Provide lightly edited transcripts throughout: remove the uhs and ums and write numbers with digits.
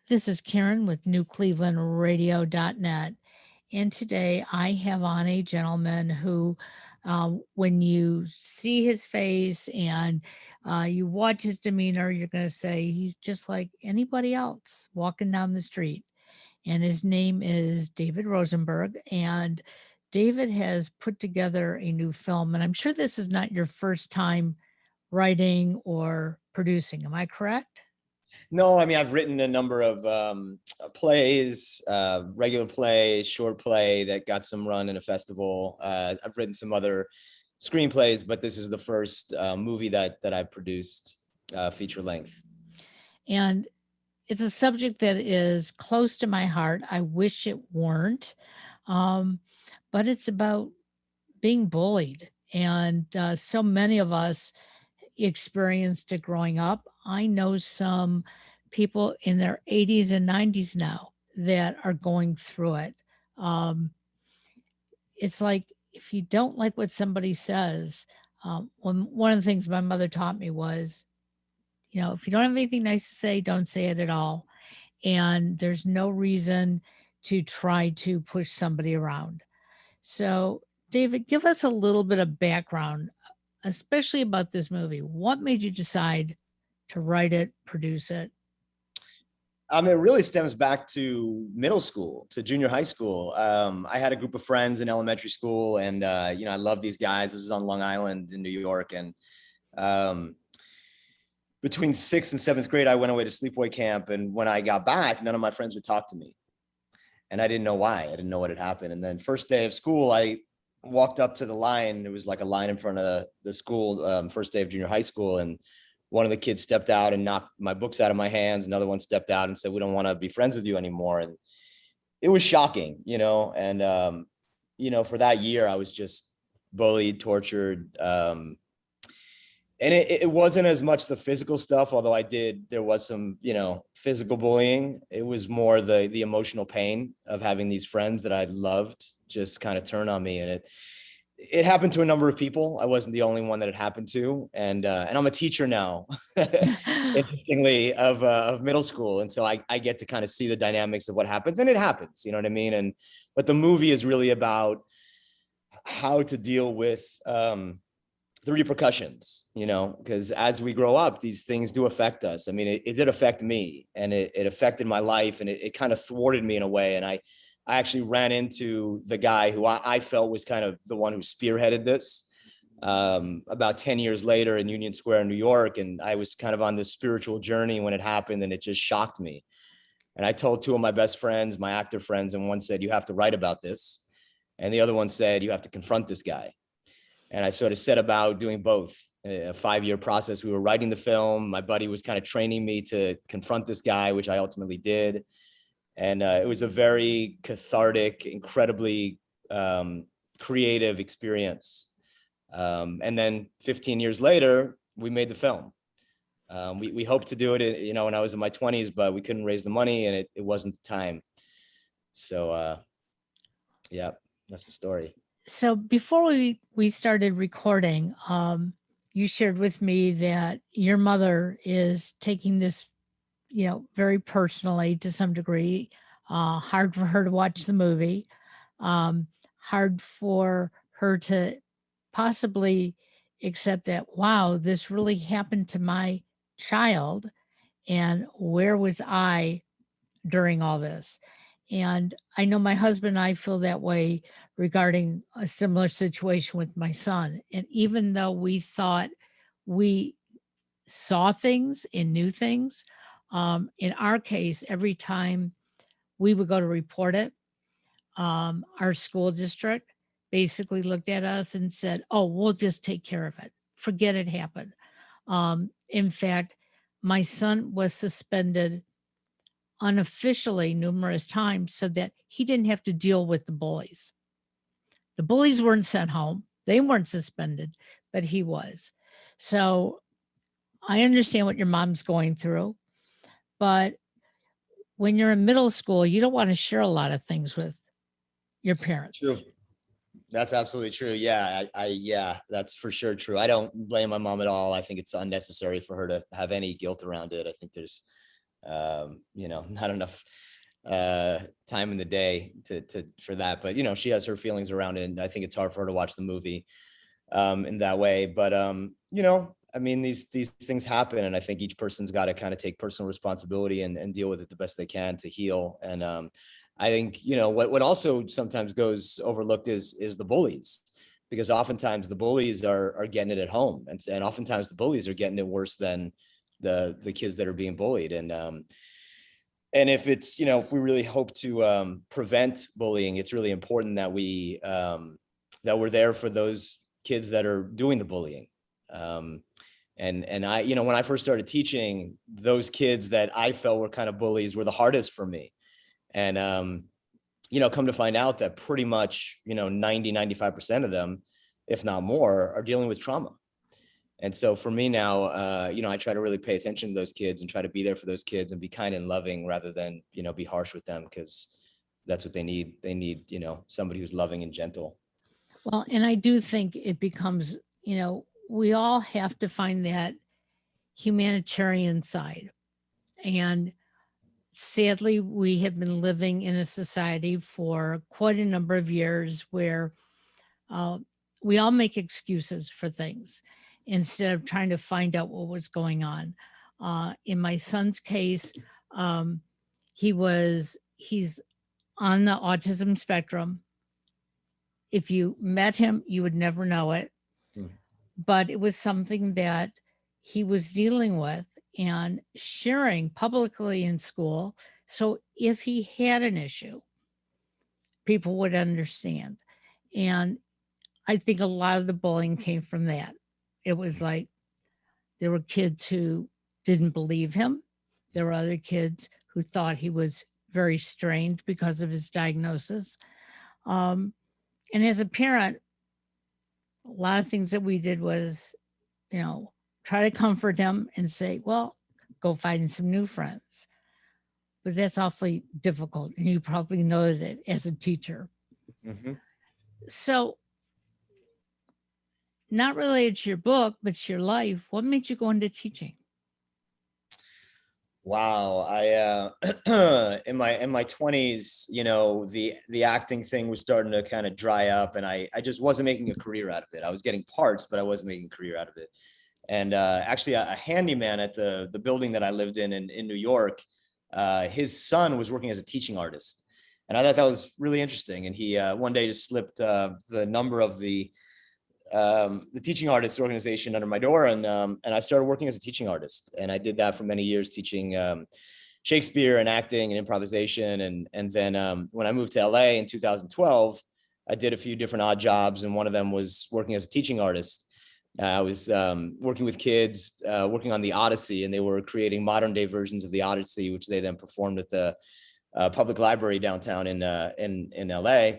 This is Karen with NewClevelandRadio.net. And today I have on a gentleman who, when you see his face and you watch his demeanor, you're going to say he's just like anybody else walking down the street. And his name is David Rosenberg. And David has put together a new film. And I'm sure this is not your first time writing or producing. Am I correct? No, I mean, I've written a number of plays, regular play, short play that got some run in a festival. I've written some other screenplays, but this is the first movie that I produced, feature length. And it's a subject that is close to my heart. I wish it weren't. Um, but it's about being bullied. And so many of us experienced it growing up. I know some people in their 80s and 90s now that are going through it. Um, it's like if you don't like what somebody says, one of the things my mother taught me was, if you don't have anything nice to say, don't say it at all. And there's no reason to try to push somebody around. So, David, give us a little bit of background, especially about this movie. What made you decide to write it, produce it? It really stems back to middle school, to junior high school. I had a group of friends in elementary school, and I love these guys. This was on Long Island in New York, and um, between sixth and seventh grade, I went away to sleepaway camp, and when I got back, none of my friends would talk to me, and I didn't know why. I didn't know what had happened. And then first day of school, I walked up to the line. It was like a line in front of the school, first day of junior high school, and one of the kids stepped out and knocked my books out of my hands. Another one stepped out and said, "We don't want to be friends with you anymore." And it was shocking, and for that year, I was just bullied, tortured. And it wasn't as much the physical stuff, although there was some, physical bullying. It was more the emotional pain of having these friends that I loved just kind of turn on me. And it happened to a number of people. I wasn't the only one that it happened to. And I'm a teacher now, interestingly, of middle school. And so I get to kind of see the dynamics of what happens, and it happens, you know what I mean? But the movie is really about how to deal with, the repercussions, because as we grow up, these things do affect us. I mean, it did affect me, and it affected my life, and it kind of thwarted me in a way. And I actually ran into the guy who I felt was kind of the one who spearheaded this, about 10 years later in Union Square in New York. And I was kind of on this spiritual journey when it happened, and it just shocked me. And I told two of my best friends, my actor friends, and one said, "You have to write about this." And the other one said, "You have to confront this guy." And I sort of set about doing both. A 5-year process. We were writing the film. My buddy was kind of training me to confront this guy, which I ultimately did. And it was a very cathartic, incredibly creative experience. And then 15 years later, we made the film. We hoped to do it, when I was in my 20s, but we couldn't raise the money, and it wasn't the time. So, yeah, that's the story. So before we started recording, you shared with me that your mother is taking this, very personally to some degree. Hard for her to watch the movie. Hard for her to possibly accept that, wow, this really happened to my child, and where was I during all this? And I know my husband and I feel that way regarding a similar situation with my son. And even though we thought we saw things and knew things, in our case, every time we would go to report it, our school district basically looked at us and said, "Oh, we'll just take care of it. Forget it happened." In fact, my son was suspended unofficially numerous times so that he didn't have to deal with the bullies. The bullies weren't sent home, they weren't suspended, but he was. So I understand what your mom's going through, but when you're in middle school, you don't want to share a lot of things with your True. parents. That's absolutely true. Yeah, yeah, that's for sure true. I don't blame my mom at all. I think it's unnecessary for her to have any guilt around it. I think there's not enough time in the day to for that. But she has her feelings around it, and I think it's hard for her to watch the movie in that way. But I mean, these things happen, and I think each person's got to kind of take personal responsibility and deal with it the best they can to heal. And I think what also sometimes goes overlooked is the bullies, because oftentimes the bullies are getting it at home, and oftentimes the bullies are getting it worse than the kids that are being bullied. And if it's if we really hope to prevent bullying, it's really important that we're there for those kids that are doing the bullying. And I, when I first started teaching, those kids that I felt were kind of bullies were the hardest for me. And come to find out that pretty much 90-95% of them, if not more, are dealing with trauma. And so for me now, I try to really pay attention to those kids and try to be there for those kids and be kind and loving rather than be harsh with them, because that's what they need. They need somebody who's loving and gentle. Well, and I do think it becomes, we all have to find that humanitarian side. And sadly, we have been living in a society for quite a number of years where uh, we all make excuses for things instead of trying to find out what was going on. In my son's case, um, he's on the autism spectrum. If you met him, you would never know it, Mm. but it was something that he was dealing with and sharing publicly in school. So if he had an issue, people would understand. And I think a lot of the bullying came from that. It was like there were kids who didn't believe him. There were other kids who thought he was very strange because of his diagnosis. Um, and as a parent, a lot of things that we did was, you know, try to comfort him and say, well, go find some new friends. But that's awfully difficult. And you probably know that as a teacher. Mm-hmm. So, not related to your book, but to your life, what made you go into teaching? Wow, I in my 20s, the acting thing was starting to kind of dry up, and I just wasn't making a career out of it. I was getting parts, but I wasn't making a career out of it. And actually, a handyman at the building that I lived in New York, his son was working as a teaching artist, and I thought that was really interesting. And he one day just slipped the number of the teaching artists organization under my door, and I started working as a teaching artist, and I did that for many years, teaching Shakespeare and acting and improvisation, and then when I moved to LA in 2012, I did a few different odd jobs, and one of them was working as a teaching artist. I was working with kids, working on the Odyssey, and they were creating modern day versions of the Odyssey, which they then performed at the public library downtown in LA.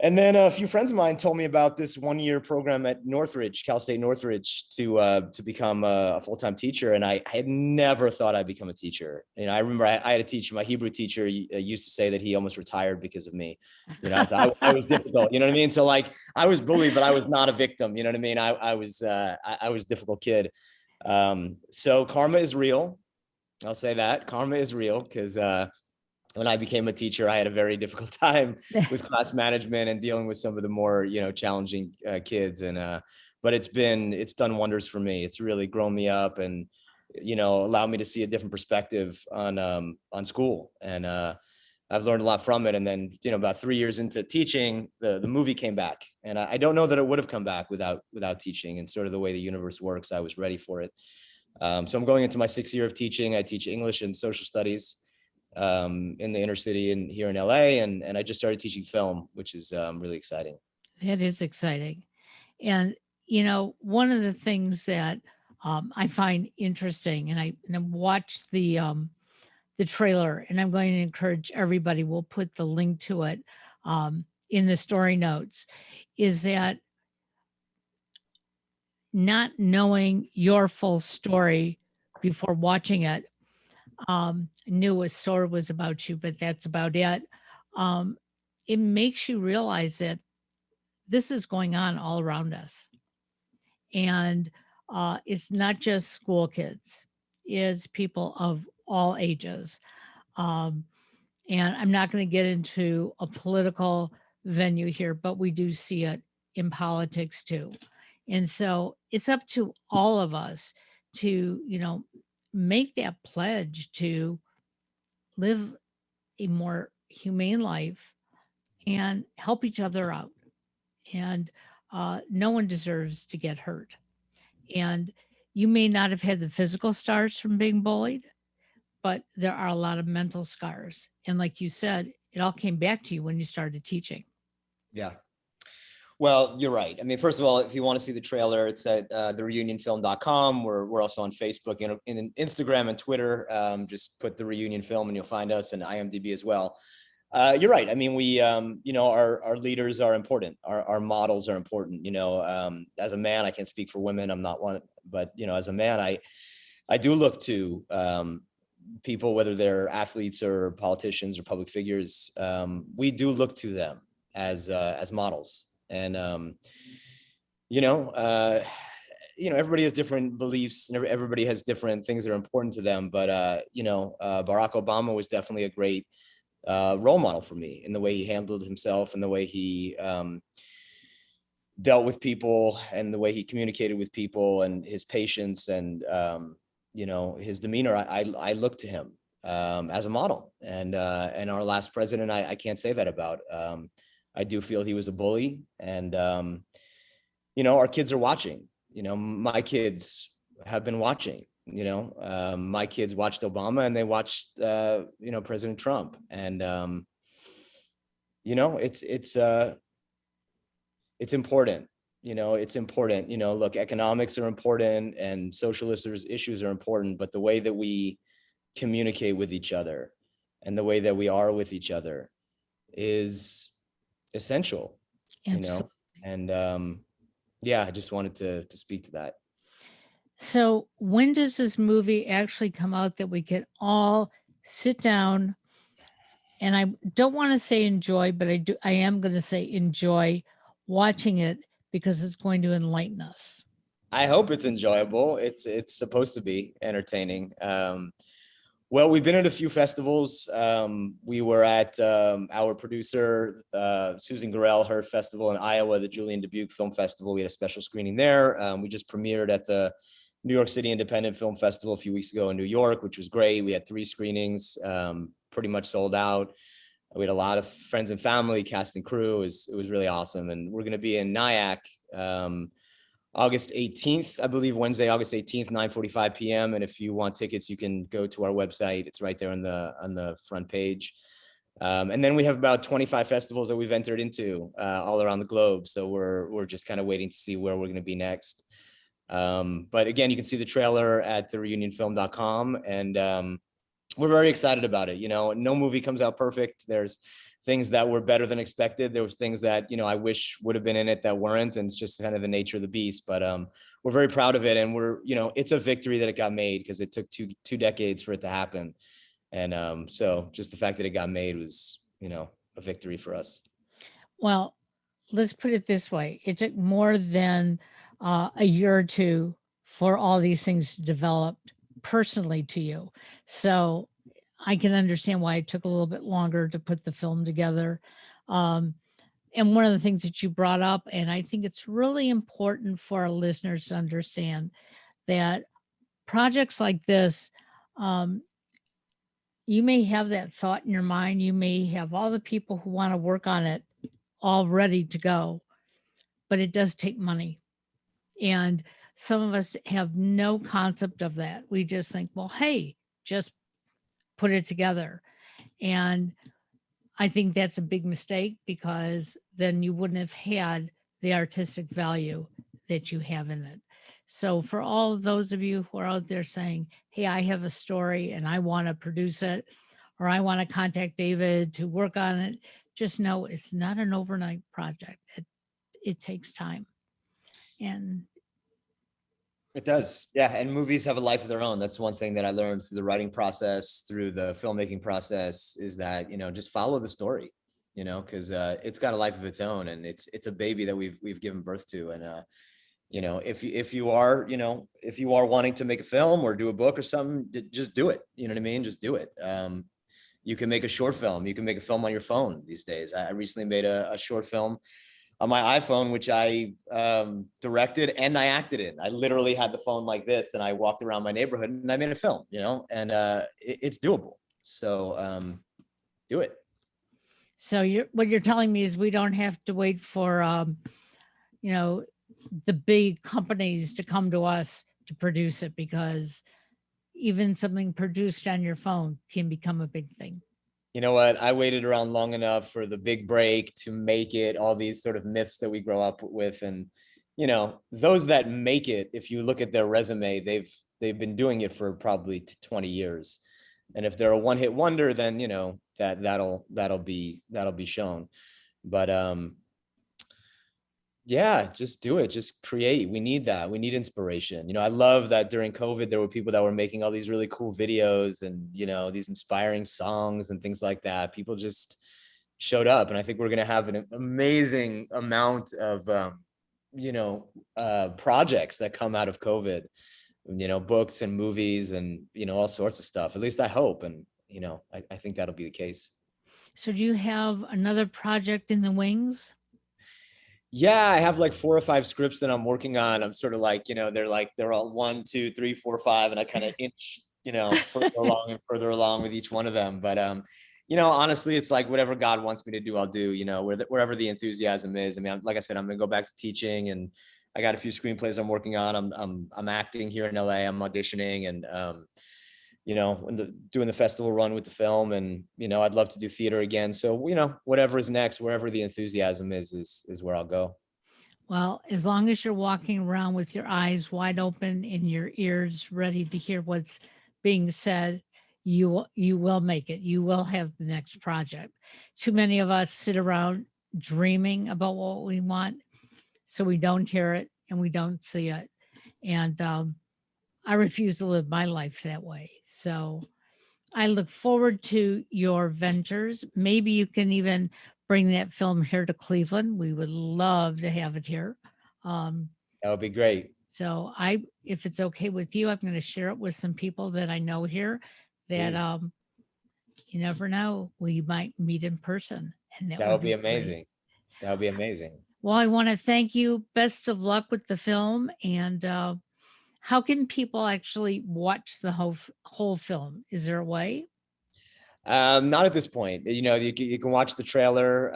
And then a few friends of mine told me about this 1-year program at Northridge, Cal State Northridge, to become a full-time teacher. And I had never thought I'd become a teacher. I remember I had a teacher, my Hebrew teacher used to say that he almost retired because of me. I was difficult, you know what I mean? So like I was bullied, but I was not a victim. You know what I mean? I was a difficult kid. So karma is real. I'll say that karma is real, because when I became a teacher, I had a very difficult time with class management and dealing with some of the more, challenging kids. And, but it's done wonders for me. It's really grown me up and, allowed me to see a different perspective on school. And I've learned a lot from it. And then, about 3 years into teaching, the movie came back, and I don't know that it would have come back without teaching, and sort of the way the universe works. I was ready for it. So I'm going into my 6th year of teaching. I teach English and social studies in the inner city and here in LA. And I just started teaching film, which is really exciting. That is exciting. And, one of the things that I find interesting, and I watched the trailer, and I'm going to encourage everybody, we'll put the link to it in the story notes, is that not knowing your full story before watching it, knew a story was about you, but that's about it. Um, it makes you realize that this is going on all around us. And it's not just school kids, it's people of all ages. Um, and I'm not going to get into a political venue here, but we do see it in politics too. And so it's up to all of us to, make that pledge to live a more humane life and help each other out. And no one deserves to get hurt. And you may not have had the physical scars from being bullied, but there are a lot of mental scars. And like you said, it all came back to you when you started teaching. Yeah. Well, you're right. I mean, first of all, if you want to see the trailer, it's at thereunionfilm.com. We're also on Facebook and in Instagram and Twitter. Just put the Reunion Film and you'll find us, and IMDb as well. You're right. I mean, we, our leaders are important. Our models are important. As a man, I can't speak for women. I'm not one, but as a man, I do look to people, whether they're athletes or politicians or public figures. We do look to them as models, and everybody has different beliefs and everybody has different things that are important to them. But Barack Obama was definitely a great role model for me in the way he handled himself and the way he dealt with people and the way he communicated with people and his patience and his demeanor. I look to him as a model, and our last president, I can't say that about. I do feel he was a bully, and our kids are watching. My kids have been watching. My kids watched Obama and they watched President Trump, and it's important. It's important. Look, economics are important and socialist issues are important, but the way that we communicate with each other and the way that we are with each other is essential. Absolutely. And yeah, I just wanted to speak to that. So, when does this movie actually come out that we can all sit down? And I don't want to say enjoy, but I am going to say enjoy watching it because it's going to enlighten us. I hope it's enjoyable. It's supposed to be entertaining. Well, we've been at a few festivals. We were at our producer, Susan Gorell, her festival in Iowa, the Julian Dubuque Film Festival. We had a special screening there. We just premiered at the New York City Independent Film Festival a few weeks ago in New York, which was great. We had 3 screenings, pretty much sold out. We had a lot of friends and family, cast and crew. It was really awesome. And we're going to be in Nyack August 18th, I believe, Wednesday, August 18th, 9:45 p.m. And if you want tickets, you can go to our website. It's right there on the front page. And then we have about 25 festivals that we've entered into all around the globe. So we're just kind of waiting to see where we're going to be next. But again, you can see the trailer at thereunionfilm.com, and we're very excited about it. No movie comes out perfect. There's things that were better than expected. There was things that, I wish would have been in it that weren't. And it's just kind of the nature of the beast, but we're very proud of it. And it's a victory that it got made because it took two decades for it to happen. And so just the fact that it got made was, a victory for us. Well, let's put it this way, it took more than a year or two for all these things to develop personally to you. So I can understand why it took a little bit longer to put the film together. Um, and one of the things that you brought up, and I think it's really important for our listeners to understand that projects like this, um, you may have that thought in your mind, you may have all the people who want to work on it all ready to go, but it does take money. And some of us have no concept of that. We just think, well, hey, just put it together. And I think that's a big mistake because then you wouldn't have had the artistic value that you have in it. So, for all of those of you who are out there saying, hey, I have a story and I want to produce it, or I want to contact David to work on it, just know it's not an overnight project. It takes time. And It does. Yeah. And movies have a life of their own. That's one thing that I learned through the writing process, through the filmmaking process, is that, just follow the story, because it's got a life of its own, and it's a baby that we've given birth to. And if you are, if you are wanting to make a film or do a book or something, just do it. You know what I mean? Just do it. You can make a short film. You can make a film on your phone these days. I recently made a short film on my iPhone, which I directed and I acted in. I literally had the phone like this and I walked around my neighborhood and I made a film, and it's doable. So do it. So what you're telling me is we don't have to wait for you know, the big companies to come to us to produce it, because even something produced on your phone can become a big thing. You know what? I waited around long enough for the big break to make it, all these sort of myths that we grow up with. And, those that make it, if you look at their resume, they've been doing it for probably 20 years. And if they're a one-hit wonder, then, that'll be shown. But yeah, just do it. Just create. We need that. We need inspiration. I love that during COVID, there were people that were making all these really cool videos and, these inspiring songs and things like that. People just showed up. And I think we're going to have an amazing amount of, projects that come out of COVID, books and movies and, all sorts of stuff. At least I hope. And, I think that'll be the case. So do you have another project in the wings? Yeah, I have like 4 or 5 scripts that I'm working on. I'm sort of like, they're all 1, 2, 3, 4, 5, and I kind of inch, further along and further along with each one of them. But honestly, it's like whatever God wants me to do, I'll do. Wherever the enthusiasm is. I mean, like I said, I'm gonna go back to teaching, and I got a few screenplays I'm working on. I'm acting here in LA. I'm auditioning, and doing the festival run with the film, and I'd love to do theater again. So whatever is next, wherever the enthusiasm is where I'll go. Well, as long as you're walking around with your eyes wide open and your ears ready to hear what's being said, you will make it. You will have the next project. Too many of us sit around dreaming about what we want, so we don't hear it and we don't see it. And I refuse to live my life that way. So I look forward to your ventures. Maybe you can even bring that film here to Cleveland. We would love to have it here. Um, That would be great. so if it's okay with you, I'm going to share it with some people that I know here that you never know, we might meet in person, and That would be great. amazing. That would be amazing. Well, I want to thank you. Best of luck with the film. And how can people actually watch the whole film? Is there a way? Not at this point. You can watch the trailer.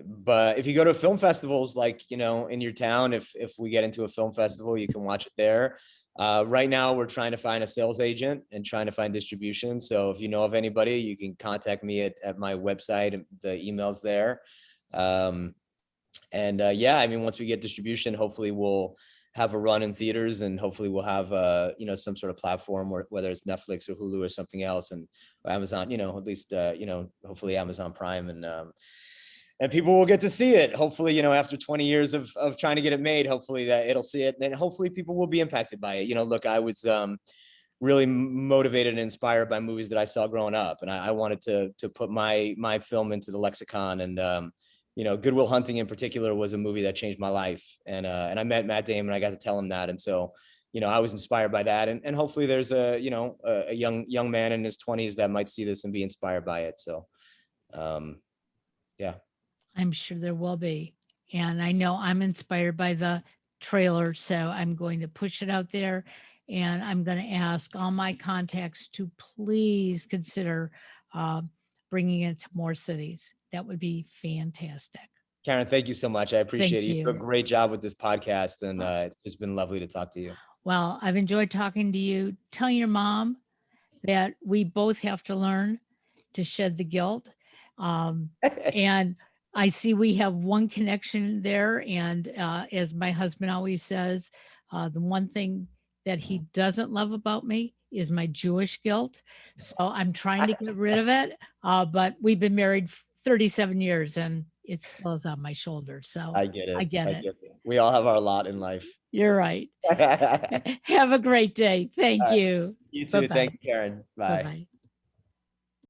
But if you go to film festivals, like, in your town, if we get into a film festival, you can watch it there. Right now, we're trying to find a sales agent and trying to find distribution. So if you know of anybody, you can contact me at my website. The email's there. Yeah, I mean, once we get distribution, hopefully we'll have a run in theaters, and hopefully we'll have some sort of platform, or whether it's Netflix or Hulu or something else, and Amazon, at least hopefully Amazon Prime, and people will get to see it. Hopefully, after 20 years of trying to get it made, hopefully that it'll see it, and hopefully people will be impacted by it. Look, I was really motivated and inspired by movies that I saw growing up, and I wanted to put my film into the lexicon. And Good Will Hunting in particular was a movie that changed my life. And I met Matt Damon. I got to tell him that. And so, I was inspired by that. And hopefully there's a young man in his 20s that might see this and be inspired by it. So, yeah. I'm sure there will be. And I know I'm inspired by the trailer. So I'm going to push it out there. And I'm going to ask all my contacts to please consider bringing it to more cities. That would be fantastic. Karen, thank you so much. I appreciate it. You do a you. great job with this podcast, and it's just been lovely to talk to you. Well, I've enjoyed talking to you. Tell your mom that we both have to learn to shed the guilt. And I see we have one connection there. And as my husband always says, the one thing that he doesn't love about me is my Jewish guilt. So I'm trying to get rid of it. But we've been married 37 years and it still is on my shoulders. So I get it. I get it. We all have our lot in life. You're right. Have a great day. Thank you. You too. Bye-bye. Thank you, Karen. Bye. Bye-bye.